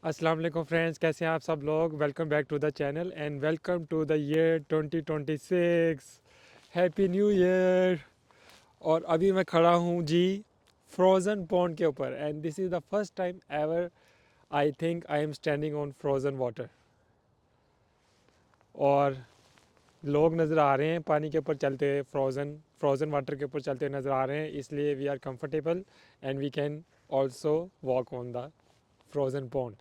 अस्सलाम वालेकुम फ्रेंड्स, कैसे हैं आप सब लोग। Welcome back to the channel and welcome to the year 2026। Happy new year. और अभी मैं खड़ा हूँ जी फ्रोज़न पॉन्ड के ऊपर and this is the first time ever I think I am standing on frozen water. और लोग नज़र आ रहे हैं पानी के ऊपर चलते हुए, फ्रोज़न वाटर के ऊपर चलते हुए नज़र आ रहे हैं, इसलिए we are comfortable and we can also walk on the frozen pond.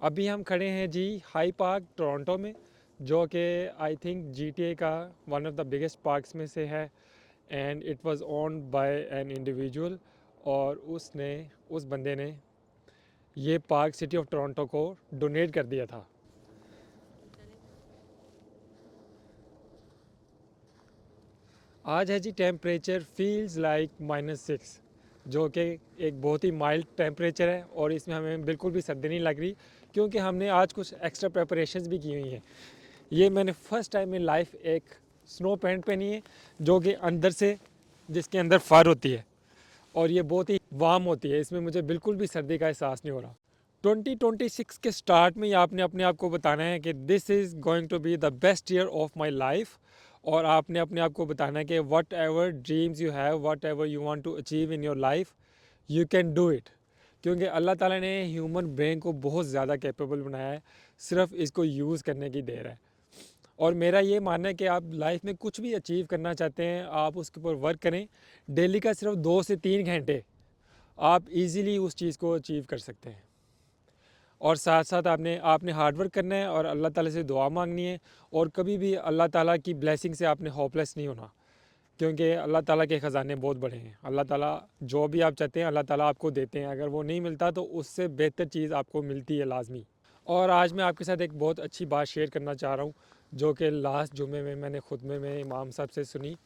अभी हम खड़े हैं जी हाई पार्क टोरंटो में, जो कि आई थिंक जीटीए का one of the biggest parks में से है and it was owned by an individual. और उस बंदे ने ये पार्क सिटी ऑफ टोरंटो को डोनेट कर दिया था। आज है जी टेम्परेचर फील्स लाइक -6, जो कि एक बहुत ही माइल्ड टेम्परेचर है और इसमें हमें बिल्कुल भी सर्दी नहीं लग रही, क्योंकि हमने आज कुछ एक्स्ट्रा प्रेपरेशंस भी की हुई हैं। ये मैंने फ़र्स्ट टाइम इन लाइफ एक स्नो पैंट पहनी है, जो कि अंदर से जिसके अंदर फर होती है और ये बहुत ही वार्म होती है, इसमें मुझे बिल्कुल भी सर्दी का एहसास नहीं हो रहा। 2026 के स्टार्ट में ही आपने अपने आप को बताना है कि this is going to be the best year of my life. और आपने अपने आप को बताना है कि whatever dreams you have, whatever you want to achieve in your life, you can do it. क्योंकि अल्लाह ताला ने ह्यूमन ब्रेन को बहुत ज़्यादा कैपेबल बनाया है, सिर्फ इसको यूज़ करने की देर है। और मेरा ये मानना है कि आप लाइफ में कुछ भी अचीव करना चाहते हैं, आप उसके ऊपर वर्क करें। डेली का सिर्फ 2 से 3 घंटे आप इजीली उस चीज़ को अचीव कर सकते हैं। और साथ साथ आपने आपने हार्ड वर्क करना है और अल्लाह ताला से दुआ मांगनी है। और कभी भी अल्लाह ताला की ब्लेसिंग से आपने होपलेस नहीं होना, क्योंकि अल्लाह ताला के ख़जाने बहुत बड़े हैं। अल्लाह ताला जो भी आप चाहते हैं अल्लाह ताला आपको देते हैं, अगर वो नहीं मिलता तो उससे बेहतर चीज़ आपको मिलती है लाजमी। और आज मैं आपके साथ एक बहुत अच्छी बात शेयर करना चाह रहा हूँ, जो कि लास्ट जुमे में मैंने खुतबे में इमाम साहब से सुनी।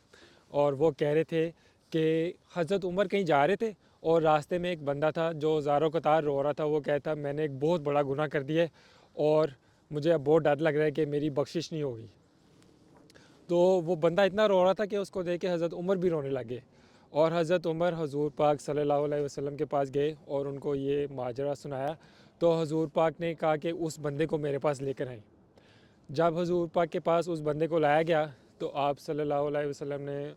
और वो कह रहे थे कि हज़रत उमर कहीं जा रहे थे और रास्ते में एक बंदा था जो ज़ारो कतार रो रहा था। वो कहता, मैंने एक बहुत बड़ा गुनाह कर दिया और मुझे अब बहुत डर लग रहा है कि मेरी बख्शिश नहीं होगी। तो वो बंदा इतना रो रहा था कि उसको देख के हज़रत उमर भी रोने लगे। और हज़रत उमर हजूर पाक सल्लल्लाहु अलैहि वसल्लम के पास गए और उनको ये माजरा सुनाया। तो हजूर पाक ने कहा कि उस बंदे को मेरे पास लेकर आए। जब हजूर पाक के पास उस बंदे को लाया गया तो आप सल्लल्लाहु अलैहि वसल्लम ने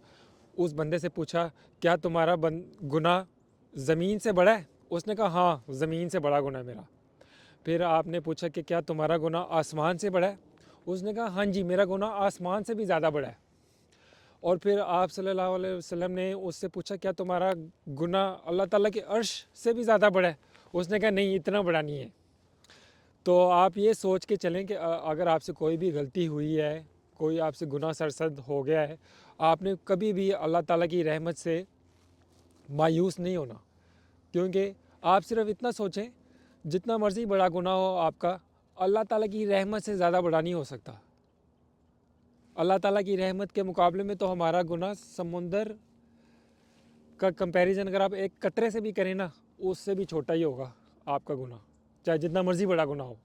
उस बंदे से पूछा, क्या तुम्हारा गुनाह ज़मीन से बड़ा है? उसने कहा, हाँ, ज़मीन से बड़ा गुनाह है मेरा। फिर आपने पूछा कि क्या तुम्हारा गुनाह आसमान से बड़ा है? उसने कहा, हाँ जी, मेरा गुनाह आसमान से भी ज़्यादा बड़ा है। और फिर आप सल्लल्लाहु अलैहि वसल्लम ने उससे पूछा, क्या तुम्हारा गुनाह अल्लाह ताला के अर्श से भी ज़्यादा बड़ा है? उसने कहा, नहीं, इतना बड़ा नहीं है। तो आप ये सोच के चलें कि अगर आपसे कोई भी गलती हुई है, कोई आपसे गुनाह सरसद हो गया है, आपने कभी भी अल्लाह ताला की रहमत से मायूस नहीं होना। क्योंकि आप सिर्फ इतना सोचें, जितना मर्ज़ी बड़ा गुनाह हो आपका, अल्लाह ताला की रहमत से ज़्यादा बड़ा नहीं हो सकता। अल्लाह ताला की रहमत के मुकाबले में तो हमारा गुनाह समुंदर का कंपैरिजन अगर आप एक कतरे से भी करें ना, उससे भी छोटा ही होगा आपका गुनाह, चाहे जितना मर्ज़ी बड़ा गुनाह हो।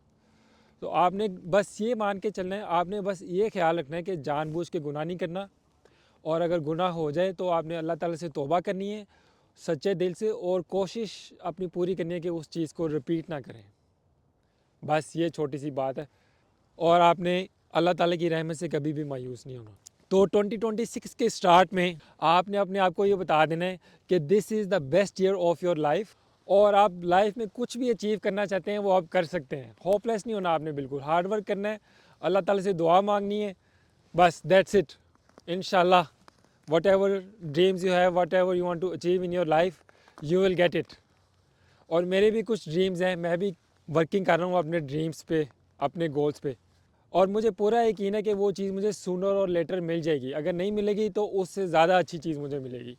तो आपने बस ये मान के चलना है, आपने बस ये ख्याल रखना है कि जानबूझ के गुनाह नहीं करना। और अगर गुनाह हो जाए तो आपने अल्लाह ताला से तौबा करनी है सच्चे दिल से, और कोशिश अपनी पूरी करनी है कि उस चीज़ को रिपीट ना करें। बस ये छोटी सी बात है। और आपने अल्लाह ताला की रहमत से कभी भी मायूस नहीं होना। तो 2026 के स्टार्ट में आपने अपने आप को ये बता देना है कि this is the best year of your life. और आप लाइफ में कुछ भी अचीव करना चाहते हैं वो आप कर सकते हैं। होपलेस नहीं होना आपने, बिल्कुल हार्ड वर्क करना है, अल्लाह ताला से दुआ मांगनी है, बस दैट्स इट। इंशाल्लाह whatever dreams you have, whatever you want to achieve in your life, you will get it. और मेरे भी कुछ ड्रीम्स हैं, मैं भी वर्किंग कर रहा हूँ अपने ड्रीम्स पे, अपने गोल्स पे। और मुझे पूरा यकीन है कि वो चीज़ मुझे सूनर और लेटर मिल जाएगी। अगर नहीं मिलेगी तो उससे ज़्यादा अच्छी चीज़ मुझे मिलेगी।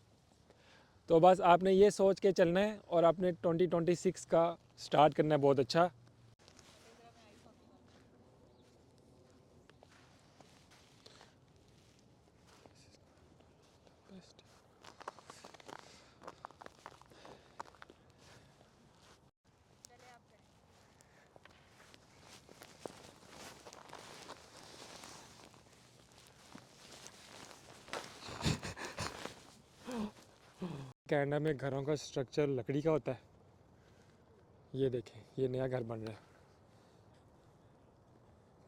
तो बस आपने ये सोच के चलना है और अपने 2026 का स्टार्ट करना है बहुत अच्छा। कनाडा में घरों का स्ट्रक्चर लकड़ी का होता है ये देखें, ये नया घर बन रहा है,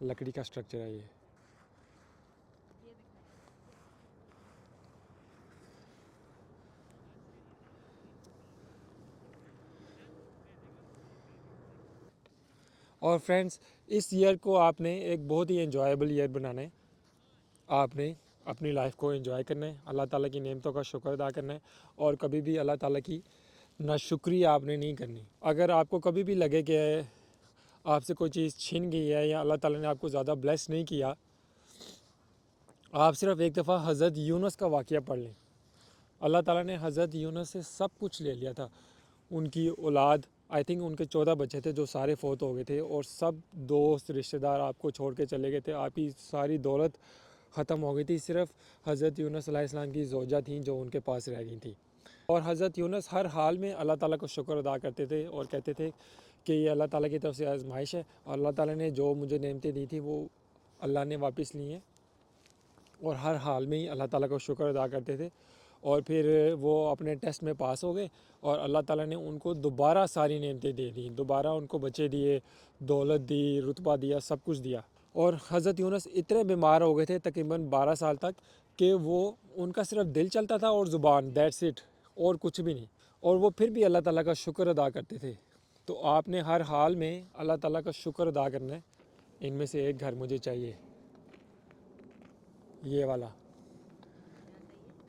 लकड़ी का स्ट्रक्चर है ये। और फ्रेंड्स, इस ईयर को आपने एक बहुत ही एंजॉयबल ईयर बनाना है। आपने अपनी लाइफ को एंजॉय करना है, अल्लाह ताला की नेमतों का शुक्र अदा करना है, और कभी भी अल्लाह ताला की नाशुक्री आपने नहीं करनी। अगर आपको कभी भी लगे कि आपसे कोई चीज़ छीन गई है या अल्लाह ताला ने आपको ज़्यादा ब्लेस नहीं किया, आप सिर्फ एक दफ़ा हज़रत यूनुस का वाक़या पढ़ लें। अल्लाह ताला ने हज़रत यूनुस से सब कुछ ले लिया था। उनकी औलाद, आई थिंक उनके 14 बच्चे थे जो सारे फ़ौत हो गए थे, और सब दोस्त रिश्तेदार आपको छोड़ के चले गए थे। आपकी सारी दौलत ख़त्म हो गई थी। सिर्फ हज़रत यूनुस अलैहिस्सलाम की ज़ौजा थी जो उनके पास रह गई थी। और हज़रत यूनुस हर हाल में अल्लाह ताला को शुक्र अदा करते थे और कहते थे कि ये अल्लाह ताला की तरफ से आजमाइश है, और अल्लाह ताला ने जो मुझे नेमतें दी थी वो अल्लाह ने वापस ली हैं। और हर हाल में ही अल्लाह ताला को शुक्र अदा करते थे। और फिर वो अपने टेस्ट में पास हो गए, और अल्लाह ताला ने उनको दोबारा सारी नेमतें दे दी, दोबारा उनको बच्चे दिए, दौलत दी, रुतबा दिया, सब कुछ दिया। और हज़रत यूनुस इतने बीमार हो गए थे तकरीबन 12 साल तक कि वो उनका सिर्फ दिल चलता था और ज़ुबान, दैट्स इट, और कुछ भी नहीं। और वो फिर भी अल्लाह ताला का शुक्र अदा करते थे। तो आपने हर हाल में अल्लाह ताला का शुक्र अदा करना है। इनमें से एक घर मुझे चाहिए, ये वाला,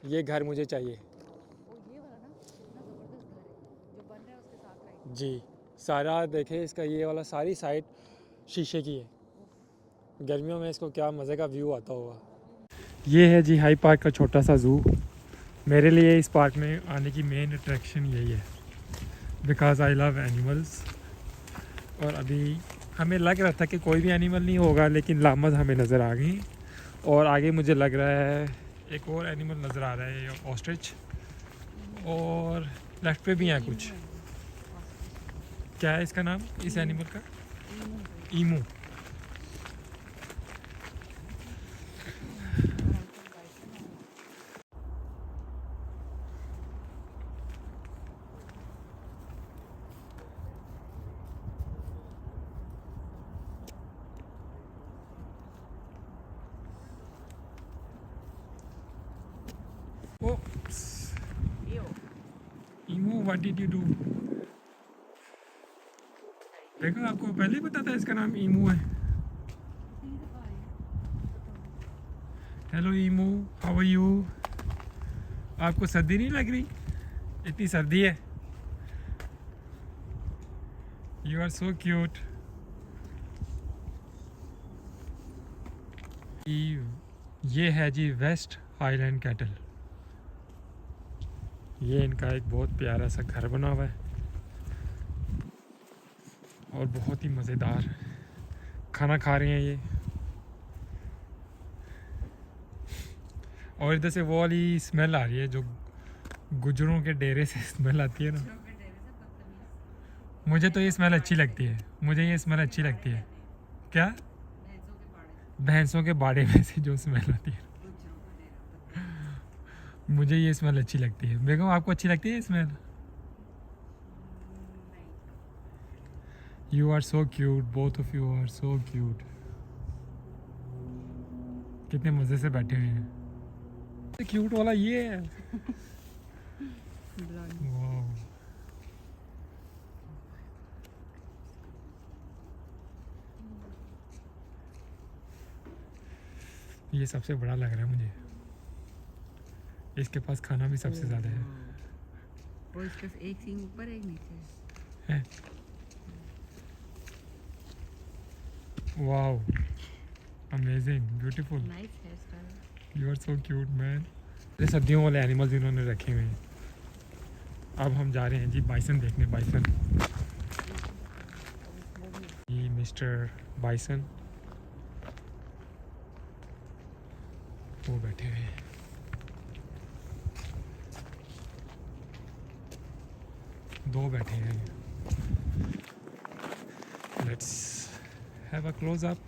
ये घर मुझे चाहिए। ओ ये वाला ना, कितना ज़बरदस्त घर है जो बन रहा है उसके साथ राइट। जी, सारा देखे इसका, ये वाला सारी साइड शीशे की है। गर्मियों में इसको क्या मज़े का व्यू आता होगा। ये है जी हाई पार्क का छोटा सा ज़ू। मेरे लिए इस पार्क में आने की मेन अट्रैक्शन यही है, बिकॉज़ आई लव एनिमल्स। और अभी हमें लग रहा था कि कोई भी एनिमल नहीं होगा, लेकिन लामज हमें नज़र आ गई। और आगे मुझे लग रहा है एक और एनिमल नज़र आ रहा है, ऑस्ट्रिच। और लेफ्ट पे भी हैं कुछ। क्या है इसका नाम, इस एनिमल का? Emu. Oops. Emu, what did you do? देखो, आपको पहले ही पता था इसका नाम ईमू है। Hello emu, how are you? आपको सर्दी नहीं लग रही? इतनी सर्दी है। You are so cute. ये है जी वेस्ट हाईलैंड कैटल। ये इनका एक बहुत प्यारा सा घर बना हुआ है, और बहुत ही मज़ेदार खाना खा रहे हैं ये। और इधर से वो वाली स्मेल आ रही है जो गुजरों के डेरे से स्मेल आती है ना, मुझे तो ये स्मेल अच्छी लगती है। मुझे ये स्मेल अच्छी लगती है। क्या? भैंसों के बाड़े में से जो स्मेल आती है, मुझे ये स्मेल अच्छी लगती है। बेगम, आपको अच्छी लगती है smell? You are so cute, both of you are so cute. कितने मज़े से बैठे हुए हैं। क्यूट वाला ये है। वाह, ये सबसे बड़ा लग रहा है मुझे। इसके पास खाना भी सबसे ज़्यादा है। और इसका एक सींग ऊपर एक नीचे है। Wow, amazing, beautiful. Nice hairstyle. You are so cute man. ये सर्दियों वाले एनिमल्स इन्होंने रखे हुए हैं। अब हम जा रहे हैं जी बाइसन देखने। बाइसन, ये मिस्टर बाइसन वो बैठे हुए हैं। दो बैठे हैं। Let's have a close up.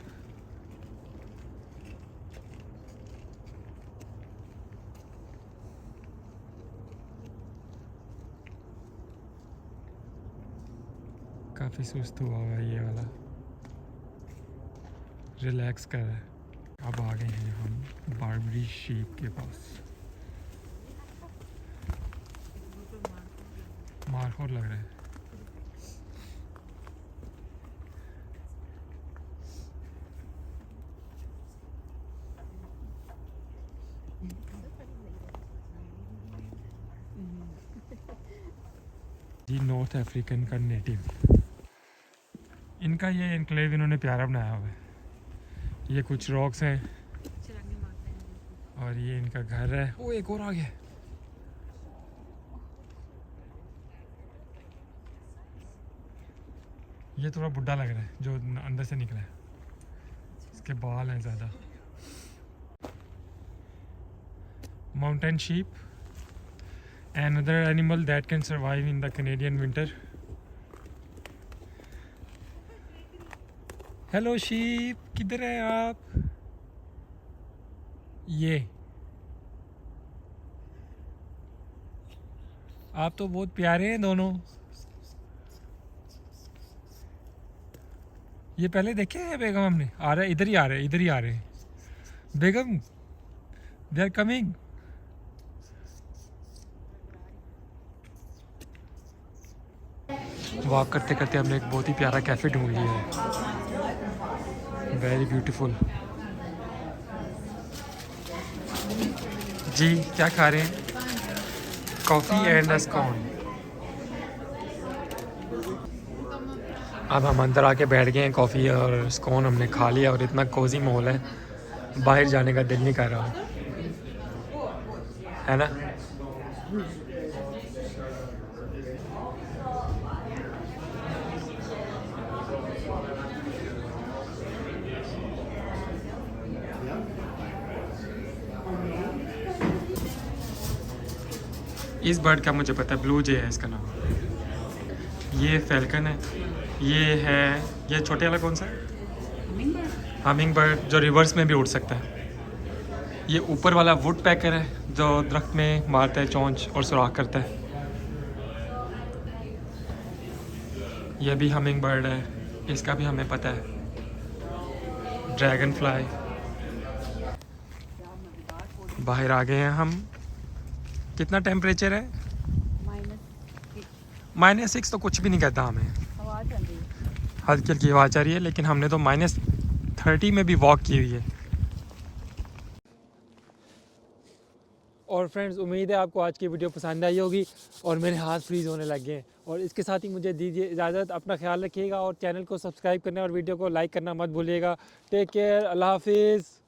काफ़ी सुस्त हुआ हुआ है ये वाला, रिलैक्स कर रहा है। अब आ गए हैं हम बारबरी शीप के पास। मारखोर लग रहा है। जी नॉर्थ अफ्रीकन का नेटिव, इनका ये एनक्लेव इन्होंने प्यारा बनाया हुआ है। ये कुछ रॉक्स हैं और ये इनका घर है। वो एक और आ गया। ये थोड़ा बुढ़ा लग रहा है जो अंदर से निकला है, इसके बाल हैं ज़्यादा। Mountain sheep, another animal that can survive in the Canadian winter. Hello sheep, किधर हैं आप? ये आप तो बहुत प्यारे हैं दोनों। ये पहले देखे हैं बेगम हमने? आ रहे, इधर ही आ रहे, इधर ही आ रहे हैं बेगम, दे आर कमिंग। वॉक करते करते हमने एक बहुत ही प्यारा कैफ़े ढूंढ लिया है, वेरी ब्यूटीफुल। जी क्या खा रहे हैं? Coffee and scone. अब हम अंदर आके बैठ गए हैं, कॉफ़ी और स्कोन हमने खा लिया और इतना कोजी माहौल है, बाहर जाने का दिल नहीं कर रहा है ना। इस बर्ड का मुझे पता है, ब्लू जे है इसका नाम। ये फैल्कन है, ये छोटे वाला कौन सा है? हमिंग बर्ड, जो रिवर्स में भी उड़ सकता है। ये ऊपर वाला वुड पैकर है जो दरख्त में मारता है चोंच और सुराख करता है। यह भी हमिंग बर्ड है, इसका भी हमें पता है। Dragon fly. बाहर आ गए हैं हम। कितना टेम्परेचर है? -6 तो कुछ भी नहीं कहता हमें। हल्की हल्की आवाज़ आ रही है, लेकिन हमने तो -30 में भी वॉक की हुई है। और फ्रेंड्स, उम्मीद है आपको आज की वीडियो पसंद आई होगी और मेरे हाथ फ्रीज़ होने लग गए हैं। और इसके साथ ही मुझे दीजिए इजाज़त, अपना ख्याल रखिएगा और चैनल को सब्सक्राइब करना और वीडियो को लाइक करना मत भूलिएगा। टेक केयर, अल्लाह हाफिज़।